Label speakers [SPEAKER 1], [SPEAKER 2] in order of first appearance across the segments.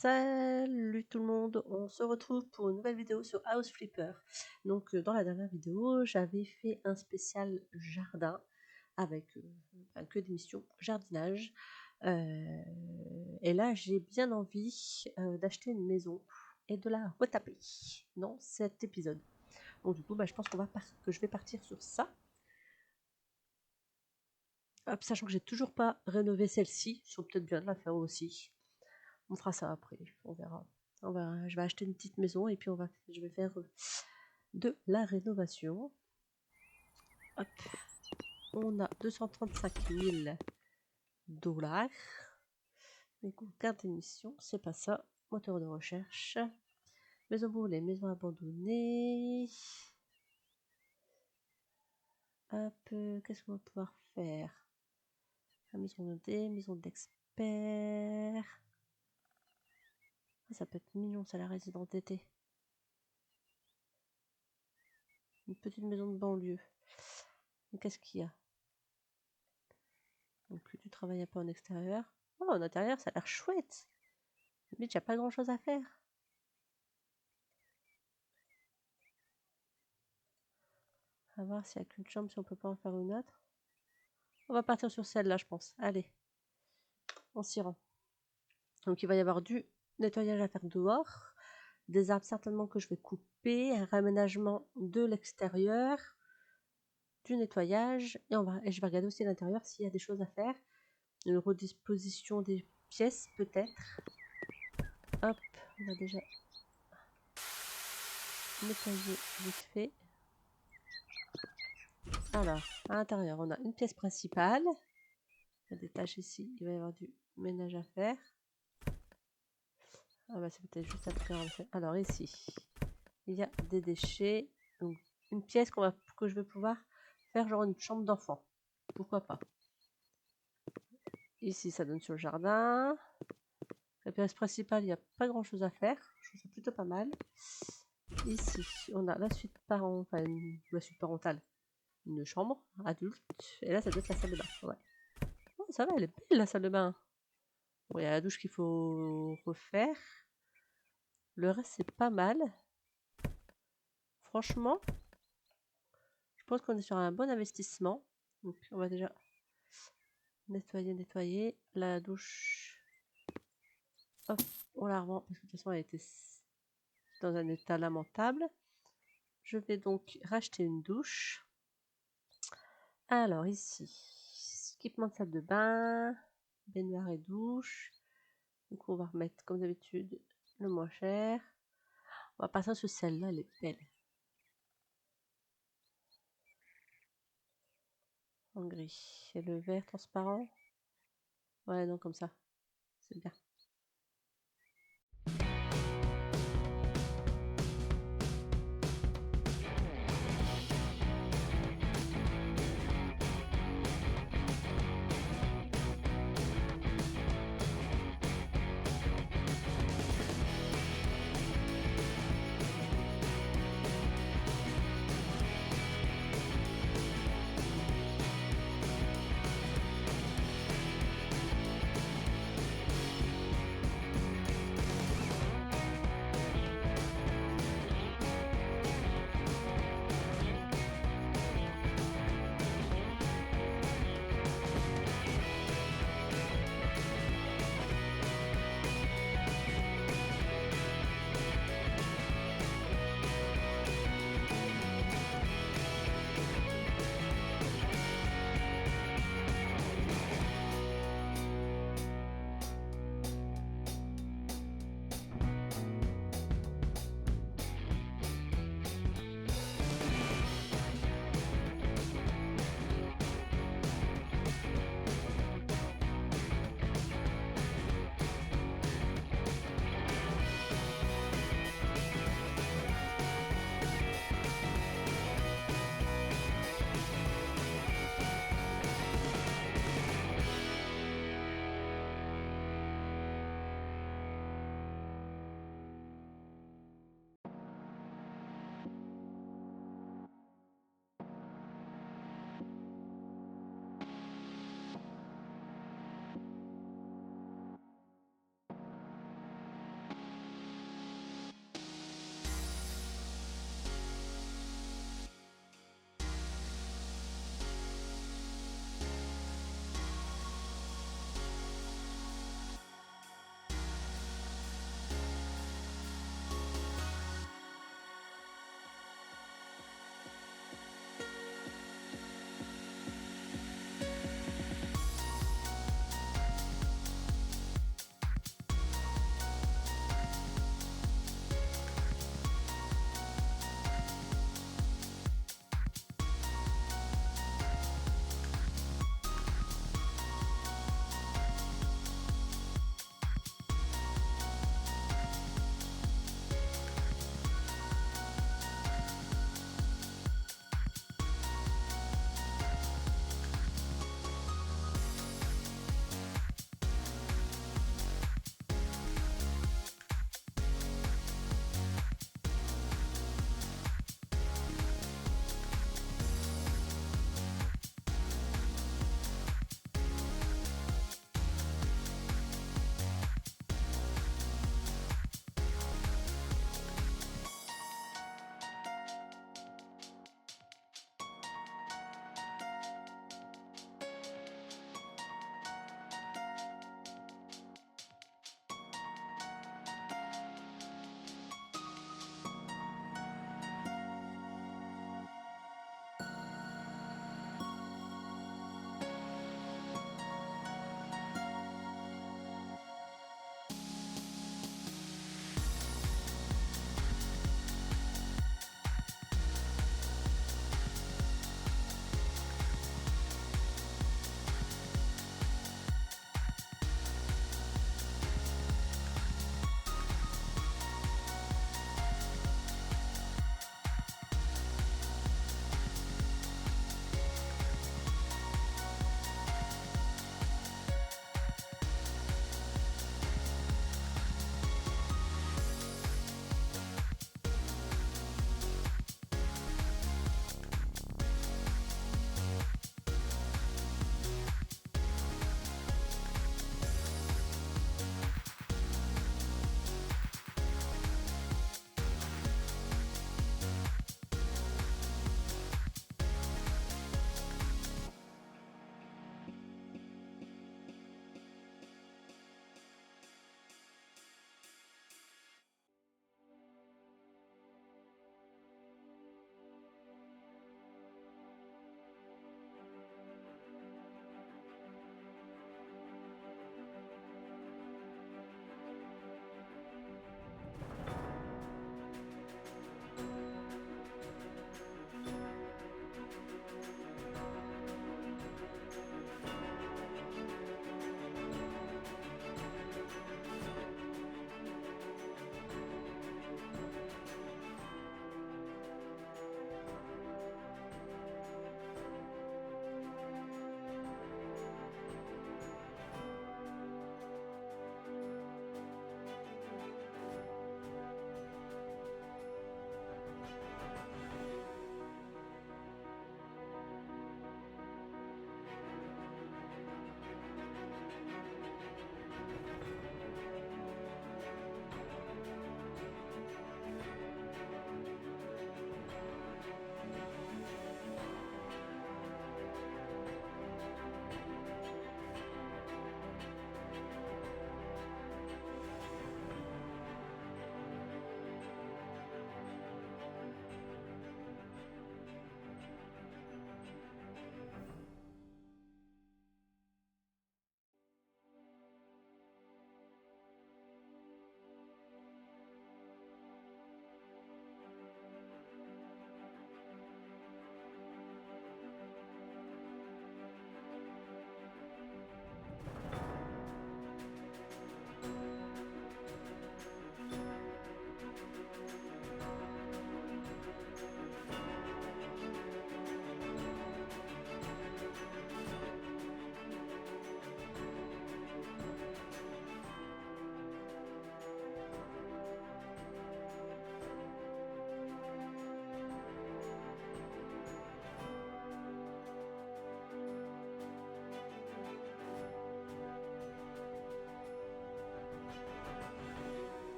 [SPEAKER 1] Salut tout le monde, on se retrouve pour une nouvelle vidéo sur House Flipper. Donc dans la dernière vidéo, j'avais fait un spécial jardin avec que des missions jardinage. Et là, j'ai bien envie d'acheter une maison et de la retaper dans cet épisode. Donc du coup, je pense que je vais partir sur ça. Hop, sachant que j'ai toujours pas rénové celle-ci, ils sont peut-être bien de la faire aussi. On fera ça après, on verra. Je vais acheter une petite maison et puis je vais faire de la rénovation. Hop. On a 235 000 $. Mais carte d'émission, c'est pas ça. Moteur de recherche. Maison brûlée, maison abandonnée. Hop, qu'est-ce qu'on va pouvoir faire? La maison notée, maison d'expert. Ça peut être mignon, ça, la résidence d'été. Une petite maison de banlieue. Mais qu'est-ce qu'il y a? Donc tu travailles un peu en extérieur. Oh, en intérieur, ça a l'air chouette. Mais il n'y a pas grand chose à faire. On va voir s'il n'y a qu'une chambre, si on peut pas en faire une autre. On va partir sur celle-là, je pense. Allez, on s'y rend. Donc il va y avoir du nettoyage à faire dehors, des arbres certainement que je vais couper, un réaménagement de l'extérieur, du nettoyage, et je vais regarder aussi à l'intérieur s'il y a des choses à faire, une redisposition des pièces peut-être. Hop, on va déjà nettoyer vite fait. Alors, à l'intérieur, on a une pièce principale. Il y a des tâches ici, il va y avoir du ménage à faire. Ah c'est peut-être juste après. Alors ici, il y a des déchets. Donc une pièce que je vais pouvoir faire genre une chambre d'enfant. Pourquoi pas. Ici, ça donne sur le jardin. La pièce principale, il n'y a pas grand chose à faire. Je trouve ça plutôt pas mal. Ici, on a la suite la suite parentale. Une chambre adulte. Et là, ça doit être la salle de bain. Ouais. Oh, ça va, elle est belle la salle de bain. Bon, il y a la douche qu'il faut refaire. Le reste, c'est pas mal. Franchement, je pense qu'on est sur un bon investissement. Donc, on va déjà nettoyer. La douche, hop, on la revend parce que de toute façon, elle était dans un état lamentable. Je vais donc racheter une douche. Alors, ici, équipement de salle de bain, baignoire et douche. Donc, on va remettre, comme d'habitude, le moins cher. On va passer sur celle-là, elle est belle. En gris. Et le vert transparent. Ouais, non, comme ça. C'est bien.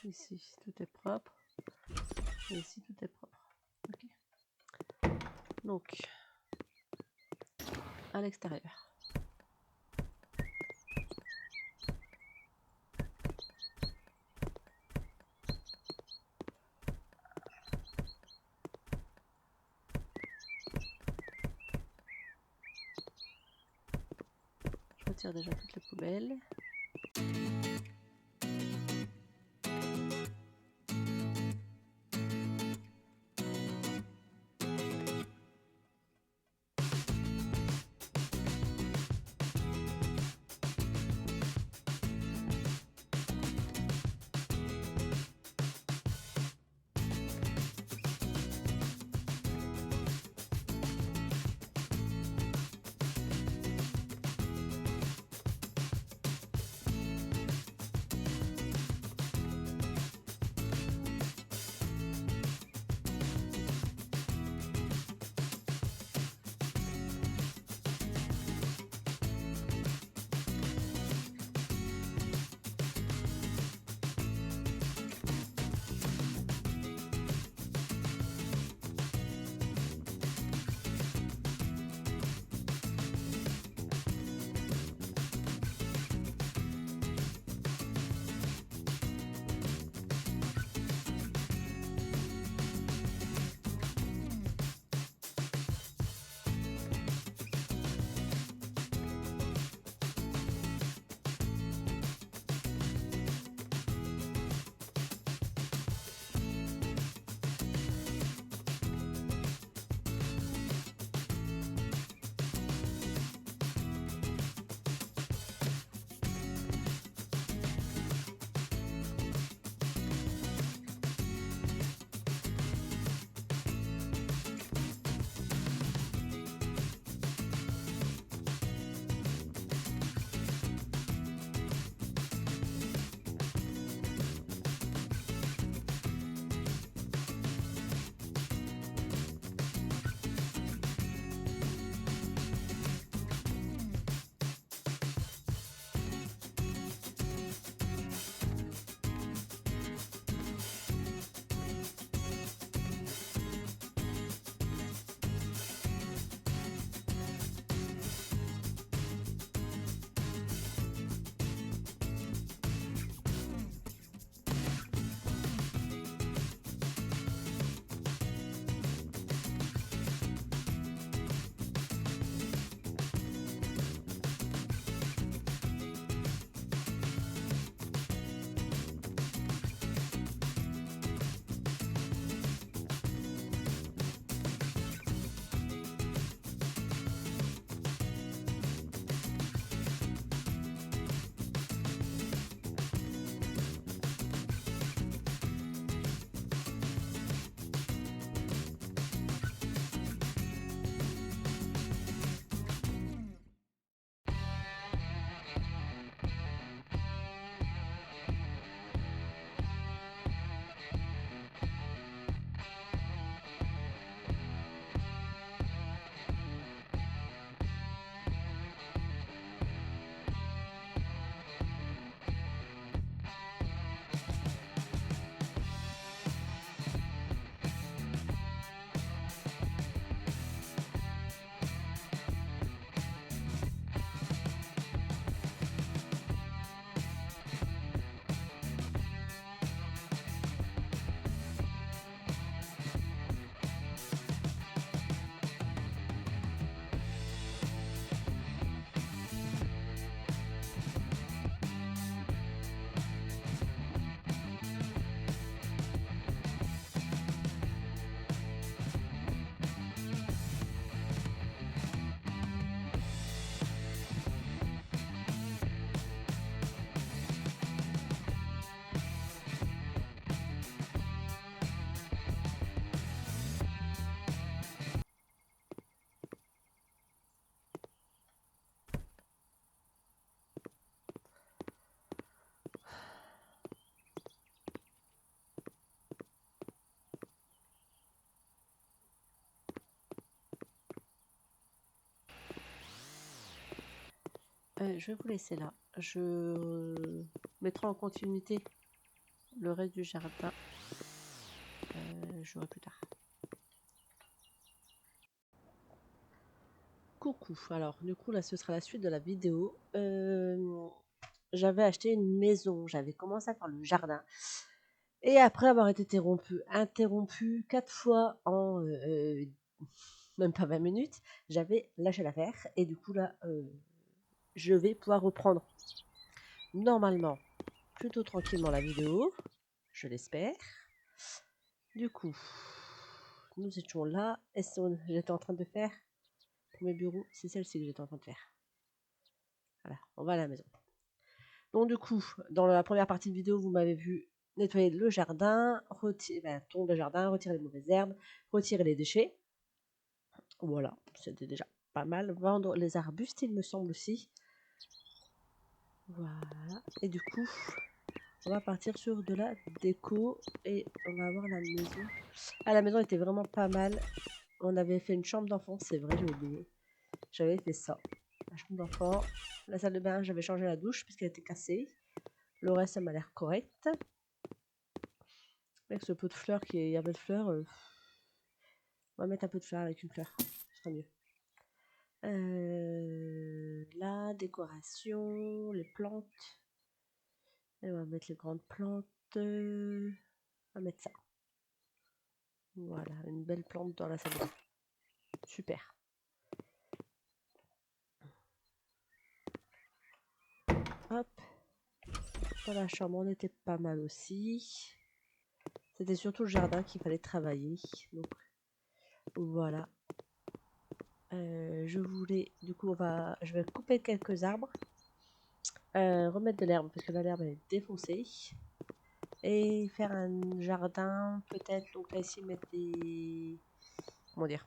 [SPEAKER 1] Ici, tout est propre. Et ici, tout est propre. Ok. Donc, à l'extérieur. Je retire déjà toutes les poubelles. Je vais vous laisser là. Je mettrai en continuité Le reste du jardin, je verrai plus tard. Coucou, alors du coup là ce sera la suite de la vidéo. J'avais acheté une maison, j'avais commencé à faire le jardin. Et après avoir été interrompu 4 fois en même pas 20 minutes, j'avais lâché l'affaire. Et du coup là, je vais pouvoir reprendre normalement plutôt tranquillement la vidéo, je l'espère. Du coup, nous étions là. J'étais en train de faire pour mes bureaux, c'est celle-ci que j'étais en train de faire. Voilà, on va à la maison. Donc du coup, dans la première partie de vidéo, vous m'avez vu nettoyer le jardin, tourner le jardin, retirer les mauvaises herbes, retirer les déchets. Voilà, c'était déjà pas mal. Vendre les arbustes, il me semble aussi. Voilà. Et du coup, on va partir sur de la déco et on va voir la maison. Ah, la maison était vraiment pas mal. On avait fait une chambre d'enfant, c'est vrai, j'ai oublié. J'avais fait ça. La chambre d'enfant, la salle de bain, j'avais changé la douche puisqu'elle était cassée. Le reste, ça m'a l'air correct. Avec ce pot de fleurs il y avait de fleurs, on va mettre un peu de fleurs avec une fleur, ce sera mieux. La décoration, les plantes. Et on va mettre les grandes plantes. On va mettre ça. Voilà, une belle plante dans la salle de bain. Super. Hop. Dans la chambre, on était pas mal aussi. C'était surtout le jardin qu'il fallait travailler. Donc voilà. Je voulais, du coup, je vais couper quelques arbres. Remettre de l'herbe parce que l'herbe est défoncée. Et faire un jardin, peut-être. Donc là, ici, mettre des. Comment dire?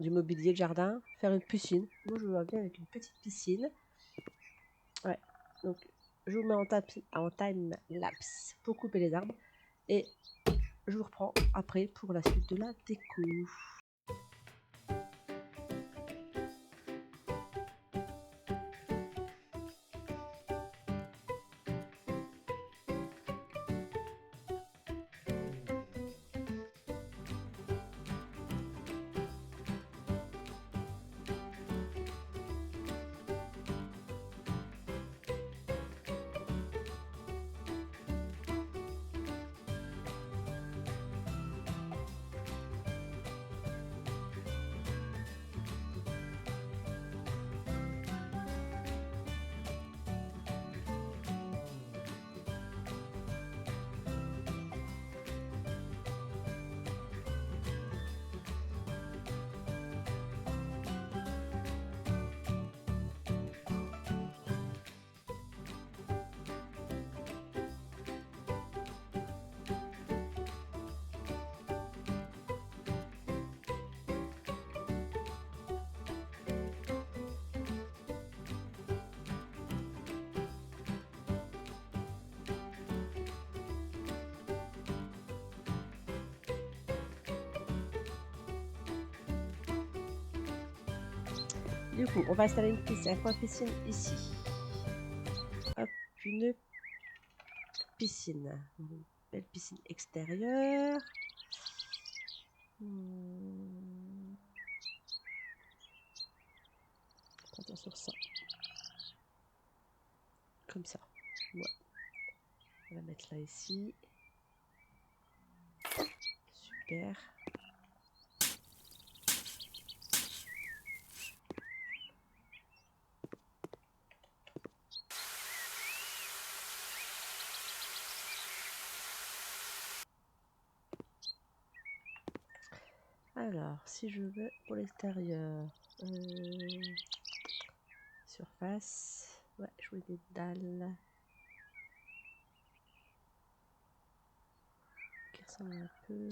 [SPEAKER 1] Du mobilier de jardin. Faire une piscine. Moi, je vois bien avec une petite piscine. Ouais. Donc, je vous mets en time lapse pour couper les arbres. Et je vous reprends après pour la suite de la déco. Du coup, on va installer une piscine, un coin piscine ici. Hop, une piscine. Une belle piscine extérieure. Partir sur ça. Comme ça. Ouais. On va mettre là ici. Super. Alors, si je veux pour l'extérieur, surface, ouais, je voulais des dalles qui ressemblent un peu.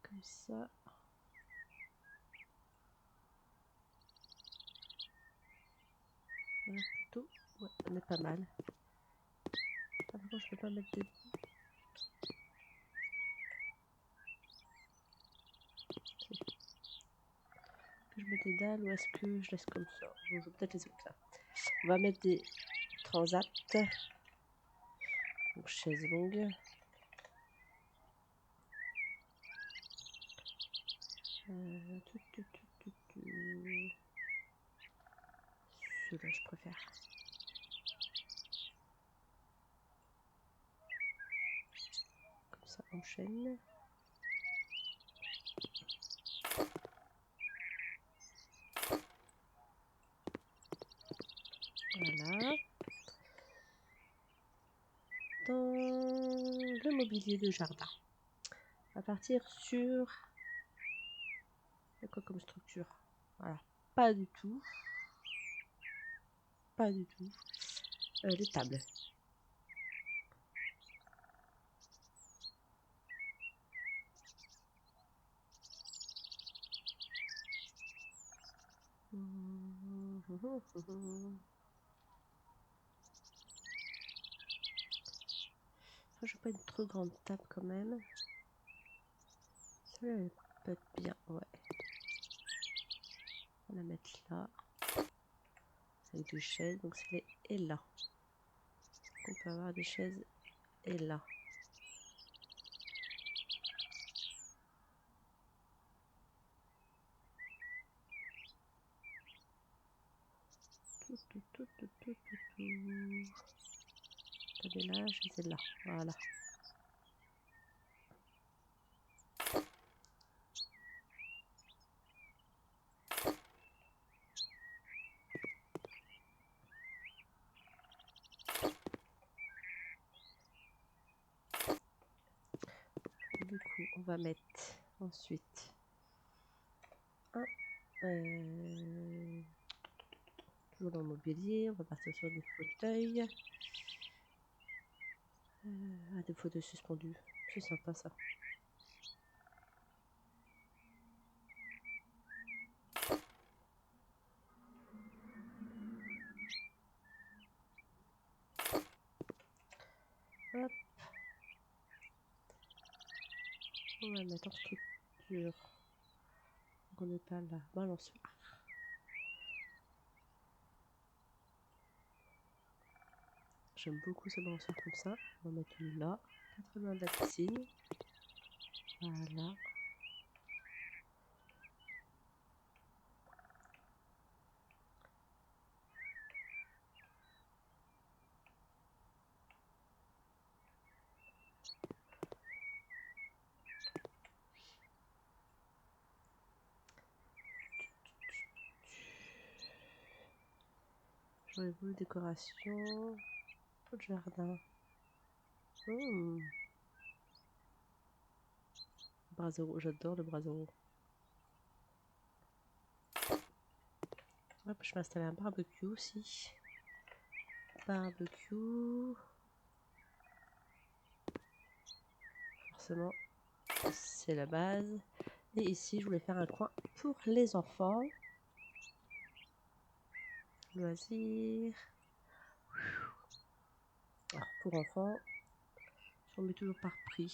[SPEAKER 1] Comme ça. Voilà, plutôt. Ouais, on est pas mal. Ah, par contre, je peux pas mettre des. que je mette des dalles ou est-ce que je laisse comme ça? Bon, je vais peut-être laisser comme ça. On va mettre des transats. Donc chaise longue. Ceux-là, je préfère. Comme ça, enchaîne. Voilà. Dans le mobilier de jardin. On va partir sur... quoi comme structure? Voilà. Pas du tout. Pas du tout. Les tables. Je vais pas une trop grande table quand même. Celle-là, elle peut être bien, ouais. On va la mettre là. Avec des chaises, donc c'est et là. On peut avoir des chaises et là. Là, je sais là. Voilà. Du coup, on va mettre ensuite toujours dans le mobilier. On va partir sur des fauteuils. Des fauteuils suspendus. C'est sympa ça. Hop. On va mettre en structure. Donc on n'est pas là. Balançoire. J'aime beaucoup ce balançoire comme ça. On va mettre une là, pas très loin de la piscine. Voilà. J'aurais voulu décoration. Tout jardin. Brasero, j'adore le brasero. Hop, je vais installer un barbecue aussi. Barbecue. Forcément, c'est la base. Et ici, je voulais faire un coin pour les enfants. Loisirs. Alors, pour enfants, on met toujours par prix.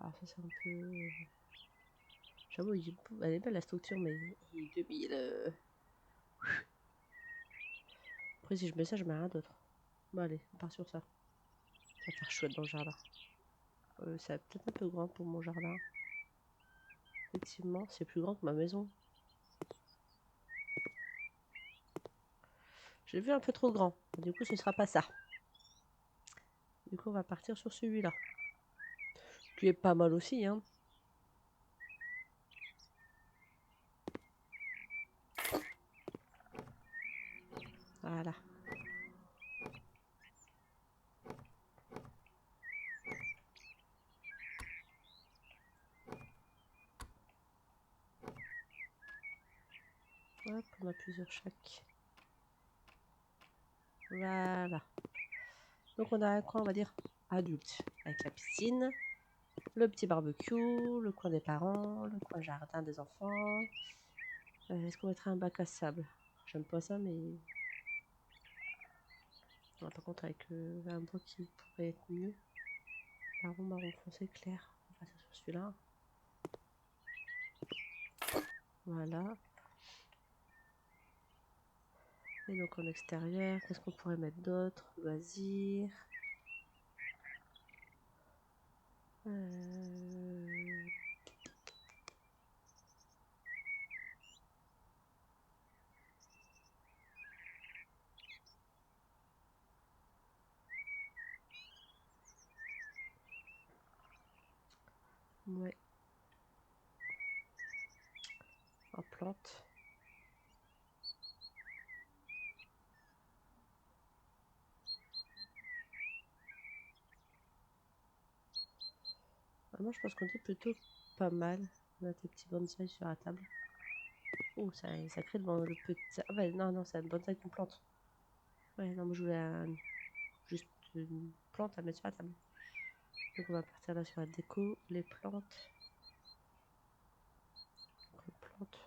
[SPEAKER 1] Alors, ça, c'est un peu... J'avoue, elle est belle la structure, mais 2000. Après, si je mets ça, je mets rien d'autre. Bon, allez, on part sur ça. Ça va faire chouette dans le jardin. C'est peut-être un peu grand pour mon jardin. Effectivement, c'est plus grand que ma maison. J'ai vu un peu trop grand. Du coup, ce sera pas ça. Du coup, on va partir sur celui-là. Qui est pas mal aussi, hein. Voilà. Hop, on a plusieurs chaque. Voilà. Donc on a un coin, on va dire, adulte, avec la piscine, le petit barbecue, le coin des parents, le coin jardin des enfants. Est-ce qu'on mettrait un bac à sable? J'aime pas ça, mais... Non, par contre, avec un bois qui pourrait être mieux. Marron foncé clair. On va passer sur celui-là. Voilà. Et donc en extérieur, qu'est-ce qu'on pourrait mettre d'autre? Loisirs. Ouais. En plante. Ah, moi je pense qu'on est plutôt pas mal. On a des petits bonsaïs sur la table. Oh, ça crée devant le petit. Ah bah non, non, c'est un bonsaï qu'on plante. Ouais, non, moi je voulais juste une plante à mettre sur la table. Donc on va partir là sur la déco, les plantes. Les plantes.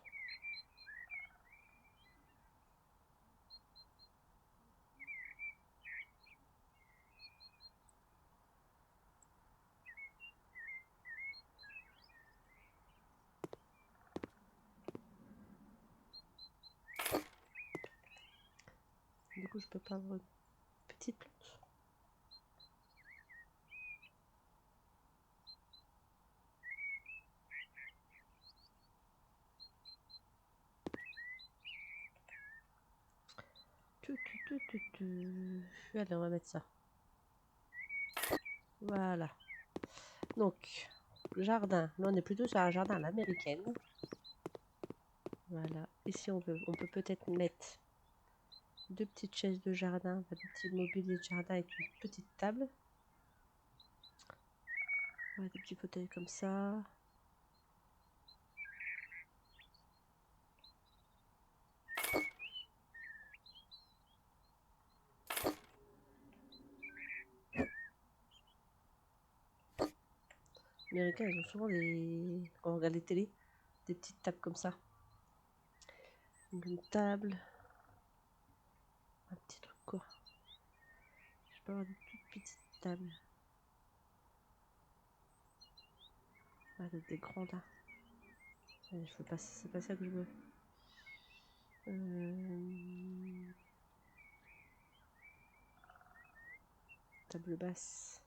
[SPEAKER 1] Du coup, je peux pas avoir une petite plante. Allez, on va mettre ça. Voilà. Donc, jardin. Là, on est plutôt sur un jardin à l'américaine. Voilà. Ici, on peut peut-être mettre deux petites chaises de jardin, enfin, des petits mobiliers de jardin avec une petite table. Voilà, des petits fauteuils comme ça. Les Américains, ils ont souvent des... Quand on regarde les télés, des petites tables comme ça. Donc une table. Un petit truc quoi. Je peux avoir des toutes petites tables. Ah, des grands là. Je veux pas, c'est pas ça que je veux. Table basse.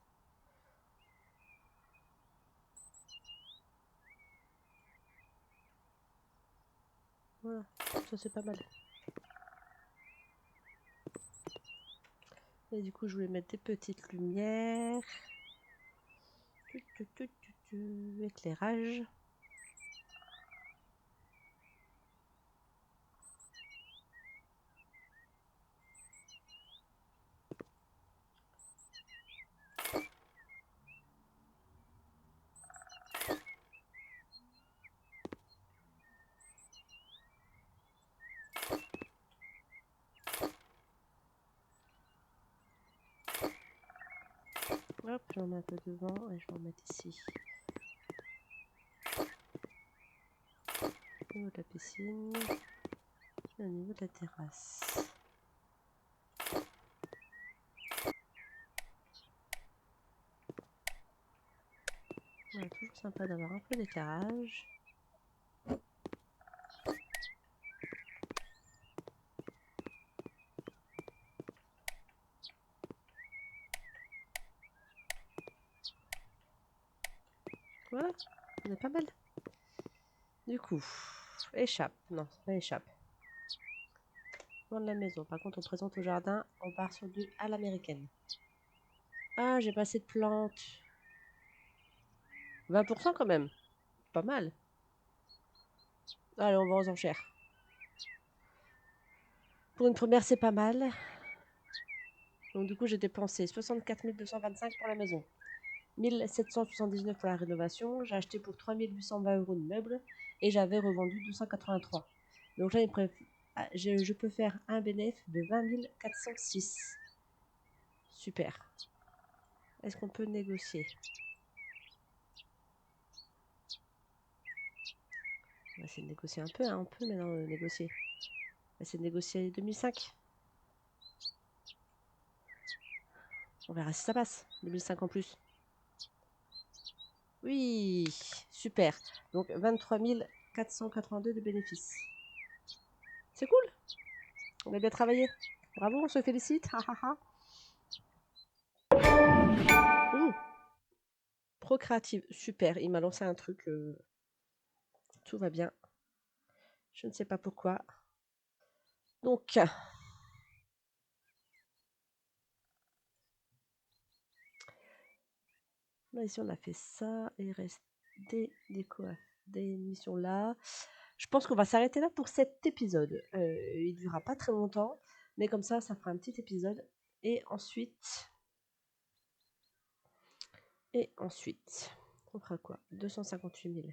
[SPEAKER 1] Voilà, ça c'est pas mal. Et du coup, je voulais mettre des petites lumières. Éclairage. Hop, j'en mets un peu devant et je vais en mettre ici. Au niveau de la piscine et au niveau de la terrasse. Voilà, toujours sympa d'avoir un peu d'éclairage. Voilà, on est pas mal. Du coup, échappe. Non, c'est pas échappe. Loin de la maison. Par contre, on présente au jardin, on part sur du à l'américaine. Ah, j'ai pas assez de plantes. 20% quand même. Pas mal. Allez, on va aux enchères. Pour une première, c'est pas mal. Donc du coup, j'ai dépensé 64 225 pour la maison. 1779 pour la rénovation. J'ai acheté pour 3820 € de meubles et j'avais revendu 283. Donc là, je peux faire un bénéfice de 20 406. Super. Est-ce qu'on peut négocier? On va essayer de négocier un peu, hein. On peut maintenant négocier. On va essayer de négocier 2005. On verra si ça passe. 2005 en plus. Oui, super. Donc 23 482 de bénéfices. C'est cool. On a bien travaillé. Bravo, on se félicite. Procréative, super. Il m'a lancé un truc. Tout va bien. Je ne sais pas pourquoi. Donc, là, ici, on a fait ça. Il reste des missions là. Je pense qu'on va s'arrêter là pour cet épisode. Il ne durera pas très longtemps, mais comme ça fera un petit épisode. Et ensuite, on fera quoi? 258 000.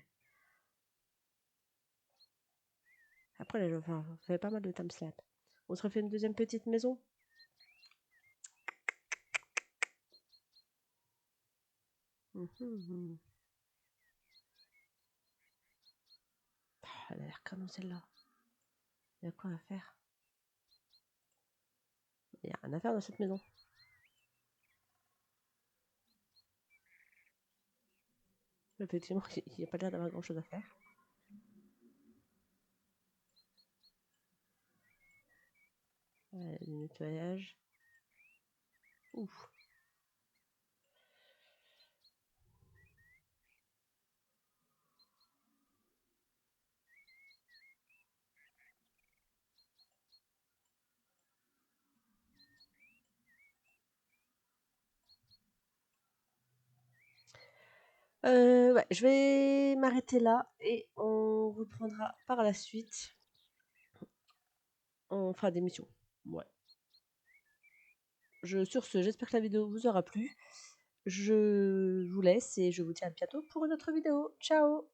[SPEAKER 1] Après, là, ça fait pas mal de time slap. On se refait une deuxième petite maison. Elle a l'air canon celle-là. Il y a quoi à faire? Il n'y a rien à faire dans cette maison. Effectivement, il n'y a pas l'air d'avoir grand chose à faire. Le nettoyage. Ouf. Ouais, je vais m'arrêter là et on reprendra par la suite. On fera des missions. Ouais. Sur ce, j'espère que la vidéo vous aura plu. Je vous laisse et je vous dis à bientôt pour une autre vidéo. Ciao!